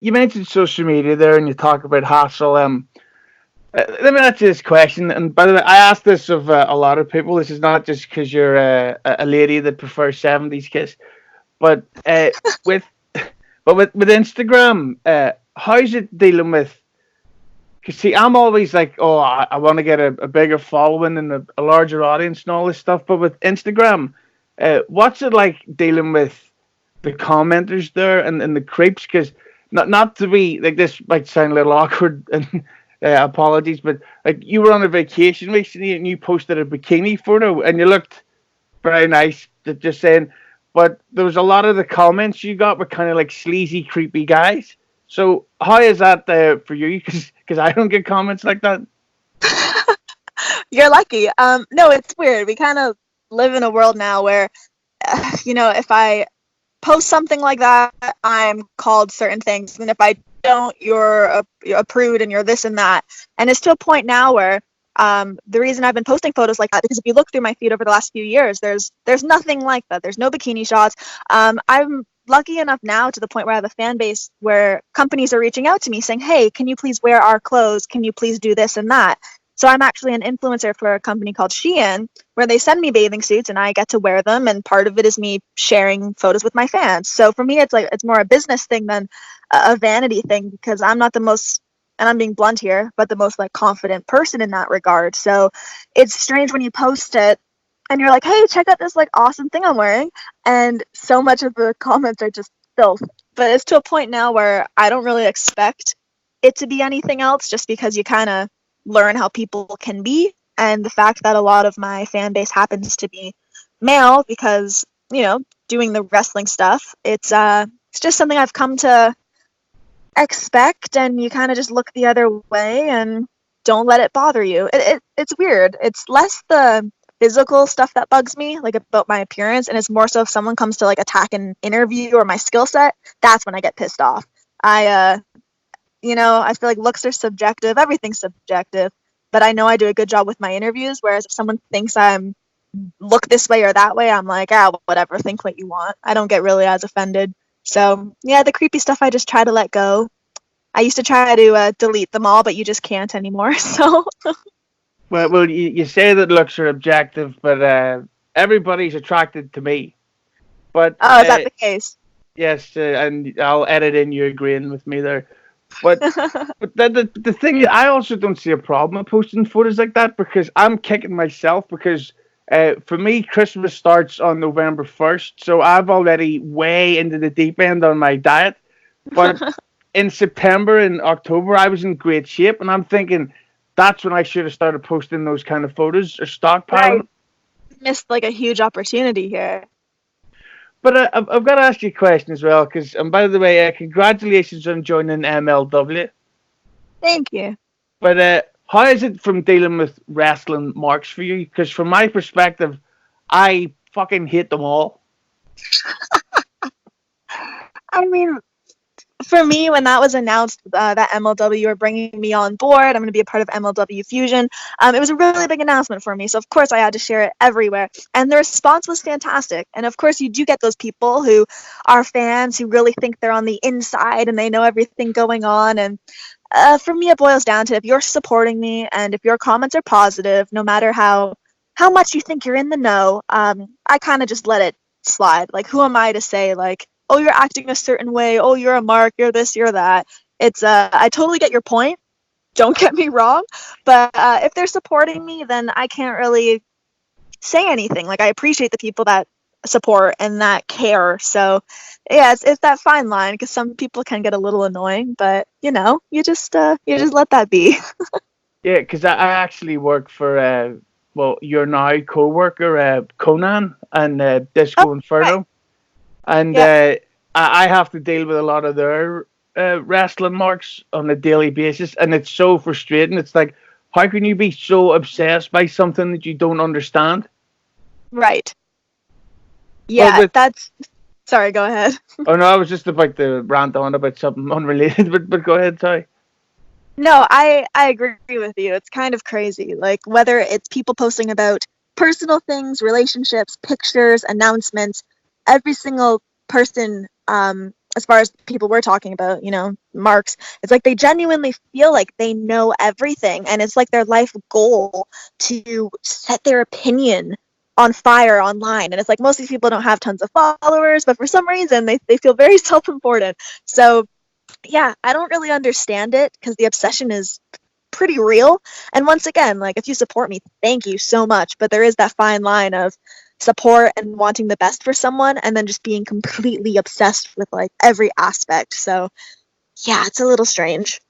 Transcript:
you mentioned social media there, and you talk about hassle. Let me ask you this question. And by the way, I ask this of a lot of people. This is not just because you're a lady that prefers 70s kiss, but with with Instagram, how's it dealing with? Because see, I'm always like, oh, I want to get a bigger following and a larger audience and all this stuff. But with Instagram, what's it like dealing with the commenters there and the creeps? Because not to be like, this might sound a little awkward, and apologies, but like, you were on a vacation recently and you posted a bikini photo and you looked very nice. Just saying, but there was a lot of the comments you got were kind of like sleazy, creepy guys. So how is that for you? Because I don't get comments like that. You're lucky. No, it's weird. We kind of live in a world now where, if I post something like that, I'm called certain things, and if I don't, you're a prude and you're this and that. And it's to a point now where the reason I've been posting photos like that, because if you look through my feed over the last few years, there's nothing like that. There's no bikini shots. I'm lucky enough now to the point where I have a fan base where companies are reaching out to me saying, hey, can you please wear our clothes? Can you please do this and that? So I'm actually an influencer for a company called Shein, where they send me bathing suits and I get to wear them. And part of it is me sharing photos with my fans. So for me, it's more a business thing than a vanity thing, because I'm not the most, and I'm being blunt here, but the most like confident person in that regard. So it's strange when you post it and you're like, hey, check out this like awesome thing I'm wearing. And so much of the comments are just filth. But it's to a point now where I don't really expect it to be anything else, just because you kind of learn how people can be. And the fact that a lot of my fan base happens to be male, because, doing the wrestling stuff, it's just something I've come to expect, and you kind of just look the other way and don't let it bother you. It's weird. It's less the physical stuff that bugs me, like about my appearance, and it's more so if someone comes to like attack an interview or my skill set, that's when I get pissed off. I feel like looks are subjective, everything's subjective, but I know I do a good job with my interviews, whereas if someone thinks I'm look this way or that way, I'm like, whatever, think what you want. I don't get really as offended. So, yeah, the creepy stuff I just try to let go. I used to try to delete them all, but you just can't anymore. So, Well, you say that looks are objective, but everybody's attracted to me. But oh, is that the case? yes, and I'll edit in you agreeing with me there. But the thing is, I also don't see a problem with posting photos like that, because I'm kicking myself, because for me, Christmas starts on November 1st, so I've already way into the deep end on my diet. But in September and October, I was in great shape, and I'm thinking that's when I should have started posting those kind of photos or stockpiling Right. them. Missed like a huge opportunity here. But I've got to ask you a question as well, because, and by the way, congratulations on joining MLW. Thank you. But how is it from dealing with wrestling marks for you? Because from my perspective, I fucking hate them all. I mean, for me, when that was announced, that MLW were bringing me on board, I'm going to be a part of MLW Fusion. It was a really big announcement for me, so of course I had to share it everywhere. And the response was fantastic. And of course, you do get those people who are fans who really think they're on the inside and they know everything going on. And for me, it boils down to, if you're supporting me and if your comments are positive, no matter how much you think you're in the know, I kind of just let it slide. Like, who am I to say, like, oh, you're acting a certain way, oh, you're a mark, you're this, you're that. It's I totally get your point, don't get me wrong, but if they're supporting me, then I can't really say anything. Like, I appreciate the people that support and that care. So yeah, it's that fine line, because some people can get a little annoying, but you just let that be. Yeah, because I actually work for, well, your now co-worker, Conan, and Oh, Disco right. Inferno. And Yeah. I have to deal with a lot of their wrestling marks on a daily basis, and it's so frustrating. It's like, how can you be so obsessed by something that you don't understand? Right. But Yeah, with that's sorry, go ahead. Oh no, I was just about to rant on about something unrelated. But go ahead, sorry. No, I agree with you. It's kind of crazy. Like, whether it's people posting about personal things, relationships, pictures, announcements, every single person, as far as people we're talking about, you know, marks, it's like they genuinely feel like they know everything, and it's like their life goal to set their opinion on fire online. And it's like most of these people don't have tons of followers, but for some reason they feel very self-important. So yeah, I don't really understand it because the obsession is pretty real. And once again, like, if you support me, thank you so much. But there is that fine line of support and wanting the best for someone and then just being completely obsessed with like every aspect. So yeah, it's a little strange.